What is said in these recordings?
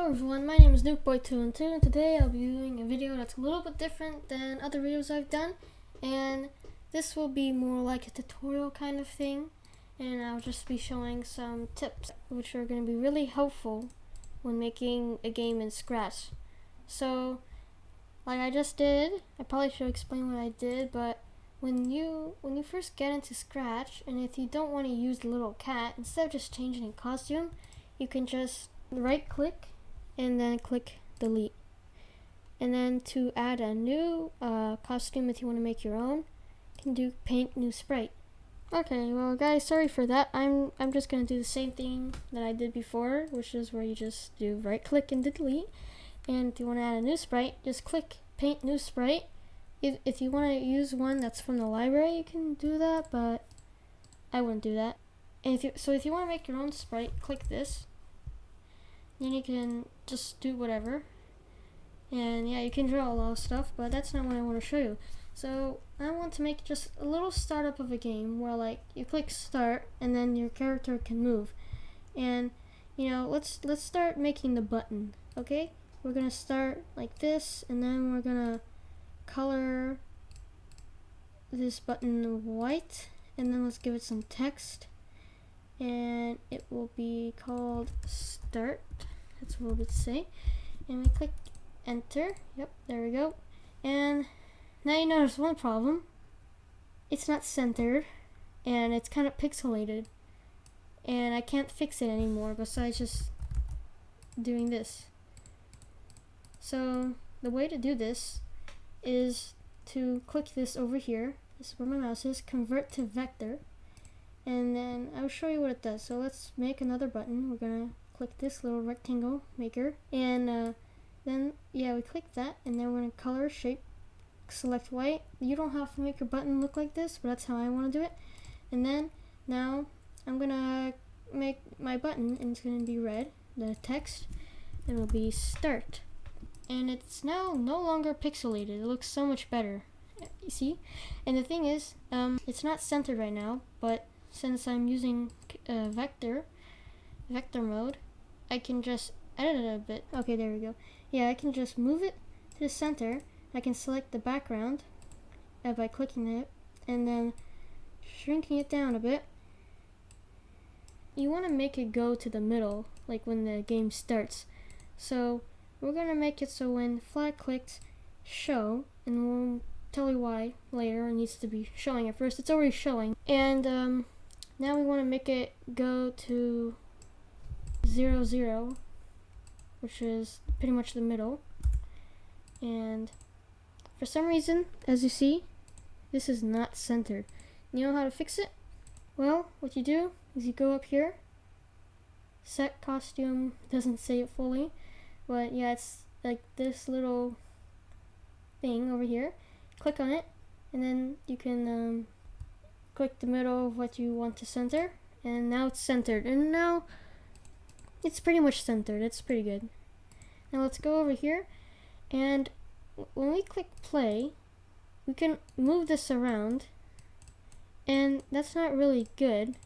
Hello everyone, my name is NukeBoy212 and today I'll be doing a video that's a little bit different than other videos I've done, and this will be more like a tutorial kind of thing, and I'll just be showing some tips which are going to be really helpful when making a game in Scratch. So like I just did, I probably should explain what I did, but when you first get into Scratch, and if you don't want to use the little cat, instead of just changing a costume, you can just right click and then click delete. And then to add a new costume, if you want to make your own, you can do paint new sprite. Okay, well guys, sorry for that. I'm just gonna do the same thing that I did before, which is where you just do right click and delete. And if you want to add a new sprite, just click paint new sprite. If you want to use one that's from the library, you can do that, but I wouldn't do that. And if you want to make your own sprite, click this. Then you can just do whatever, and yeah, you can draw a lot of stuff, but that's not what I want to show you. So I want to make just a little startup of a game where like you click start and then your character can move. And you know, let's start making the button. Okay, we're gonna start like this, and then we're gonna color this button white, and then let's give it some text, and it will be called start. That's what it would say. And we click enter. Yep, there we go. And now you notice one problem. It's not centered, and it's kind of pixelated, and I can't fix it anymore besides just doing this. So the way to do this is to click this over here. This is where my mouse is. Convert to vector. And then I'll show you what it does. So let's make another button. We're gonna click this little rectangle maker, and then yeah, we click that, and then we're gonna color shape, select white. You don't have to make your button look like this, but that's how I want to do it. And then now I'm gonna make my button, and it's gonna be red, the text, and it'll be start. And it's now no longer pixelated. It looks so much better. You see? And the thing is, it's not centered right now, but since I'm using vector mode, I can just edit it a bit. Okay, there we go. Yeah, I can just move it to the center. I can select the background by clicking it, and then shrinking it down a bit. You want to make it go to the middle, like when the game starts. So we're going to make it so when flag clicks, show, and we'll tell you why later. It needs to be showing at first. It's already showing. And now we want to make it go to 0, 0, which is pretty much the middle. And for some reason, as you see, this is not centered. You know how to fix it? Well, what you do is you go up here, set costume, doesn't say it fully, but yeah, it's like this little thing over here. Click on it, and then you can click the middle of what you want to center, and now it's centered, and now it's pretty much centered. It's pretty good. Now let's go over here, and when we click play, we can move this around, and that's not really good.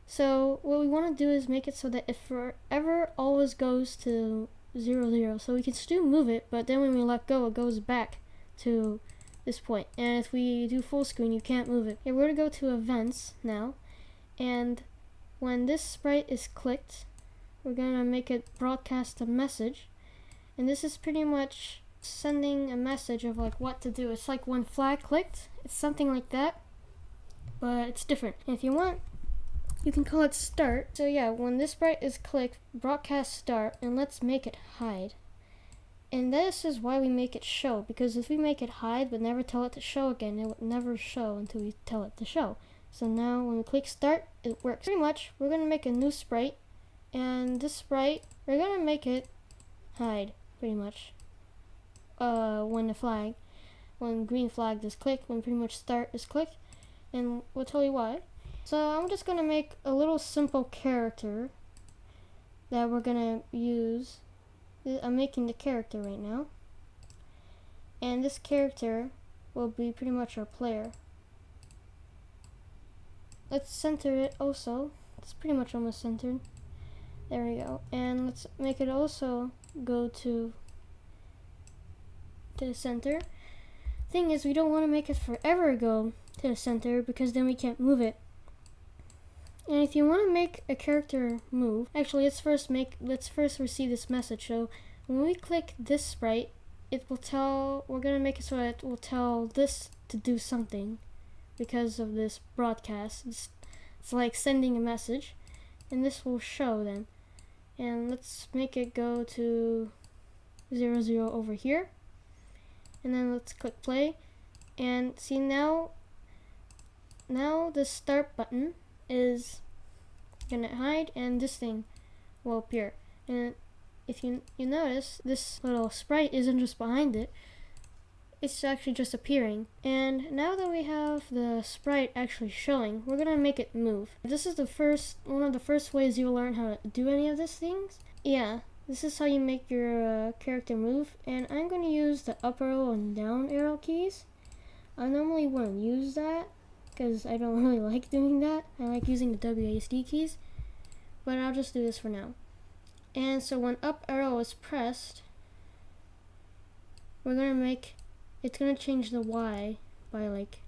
So what we want to do is make it so that it forever always goes to 0, 0. So we can still move it, but then when we let go, it goes back to this point. And if we do full screen, you can't move it. Okay, we're going to go to events now, and when this sprite is clicked, we're going to make it broadcast a message, and this is pretty much sending a message of like what to do. It's like when flag clicked, it's something like that, but it's different. And if you want, you can call it start. So yeah, when this sprite is clicked, broadcast start, and let's make it hide. And this is why we make it show, because if we make it hide but never tell it to show again, it would never show until we tell it to show. So now when we click start, it works. Pretty much, we're going to make a new sprite, and this sprite, we're going to make it hide, pretty much. When green flag is clicked, when pretty much start is clicked, and we'll tell you why. So I'm just going to make a little simple character that we're going to use. I'm making the character right now, and this character will be pretty much our player. Let's center it also. It's pretty much almost centered. There we go. And let's make it also go to the center. Thing is, we don't want to make it forever go to the center because then we can't move it. And if you want to make a character move, actually let's first receive this message. So when we click this sprite, it will tell, we're gonna make it so that it will tell this to do something because of this broadcast. It's like sending a message, and this will show then. And let's make it go to 0, 0 over here. And then let's click play. And see now the start button is gonna hide and this thing will appear. And if you notice, this little sprite isn't just behind it, it's actually just appearing. And now that we have the sprite actually showing, we're gonna make it move. This is one of the first ways you'll learn how to do any of these things. Yeah, this is how you make your character move. And I'm gonna use the up arrow and down arrow keys. I normally wouldn't use that because I don't really like doing that. I like using the WASD keys, but I'll just do this for now. And so when up arrow is pressed, it's gonna change the Y by like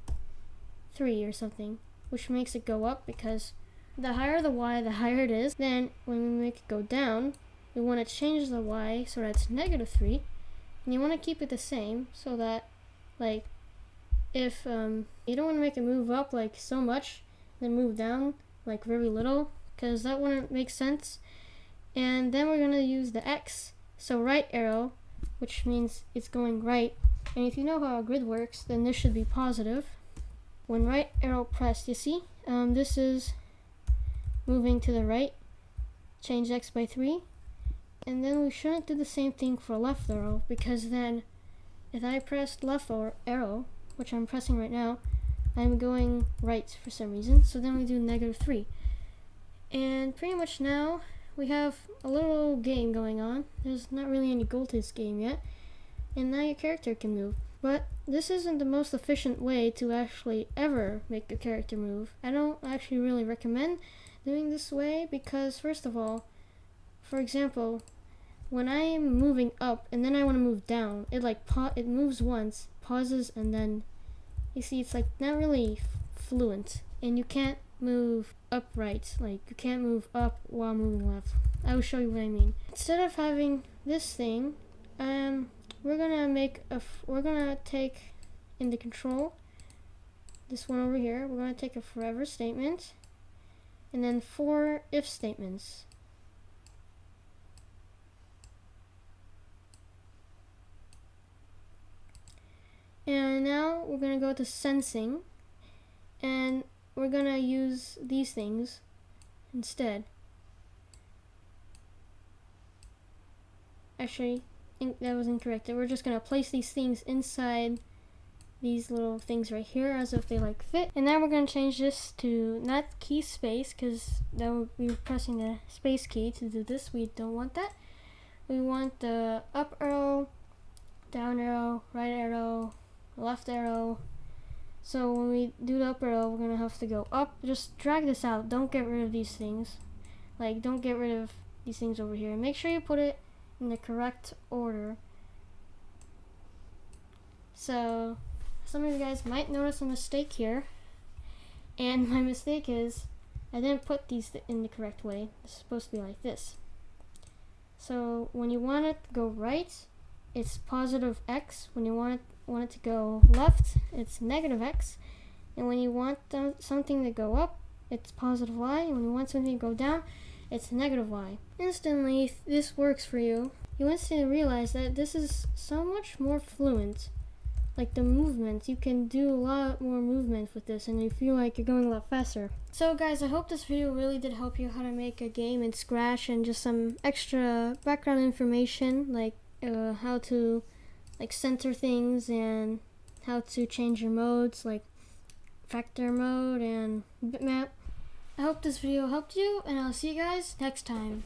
3 or something, which makes it go up because the higher the Y, the higher it is. Then when we make it go down, we want to change the Y so that it's -3, and you want to keep it the same so that, like, if you don't want to make it move up like so much, then move down like very little, because that wouldn't make sense. And then we're gonna use the X, so right arrow, which means it's going right. And if you know how a grid works, then this should be positive. When right arrow pressed, you see, this is moving to the right. Change X by 3. And then we shouldn't do the same thing for left arrow, because then if I pressed left arrow, which I'm pressing right now, I'm going right for some reason. So then we do -3. And pretty much now we have a little game going on. There's not really any goal to this game yet. And now your character can move. But this isn't the most efficient way to actually ever make a character move. I don't actually really recommend doing this way because, first of all, for example, when I am moving up and then I want to move down, it moves once, pauses, and then you see it's like not really fluent, and you can't move upright. Like you can't move up while moving left. I will show you what I mean. Instead of having this thing, we're gonna take in the control, this one over here, we're gonna take a forever statement and then 4 if statements. And now we're gonna go to sensing, and we're gonna use these things instead. Actually, that was incorrect. We're just gonna place these things inside these little things right here as if they like fit. And now we're gonna change this to not key space, because that would be pressing the space key to do this. We don't want that. We want the up arrow, down arrow, right arrow, left arrow. So when we do the up arrow, we're gonna have to go up. Just drag this out. Don't get rid of these things. Like, don't get rid of these things over here. Make sure you put it in the correct order. So some of you guys might notice a mistake here, and my mistake is I didn't put these in the correct way. It's supposed to be like this. So when you want it to go right, it's positive X. When you want it to go left, it's negative X. And when you want something to go up, it's positive Y. And when you want something to go down, it's negative Y. Instantly, if this works for you, you instantly realize that this is so much more fluent. Like the movements, you can do a lot more movement with this, and you feel like you're going a lot faster. So guys, I hope this video really did help you how to make a game in Scratch, and just some extra background information, like how to center things and how to change your modes, like vector mode and bitmap. I hope this video helped you, and I'll see you guys next time.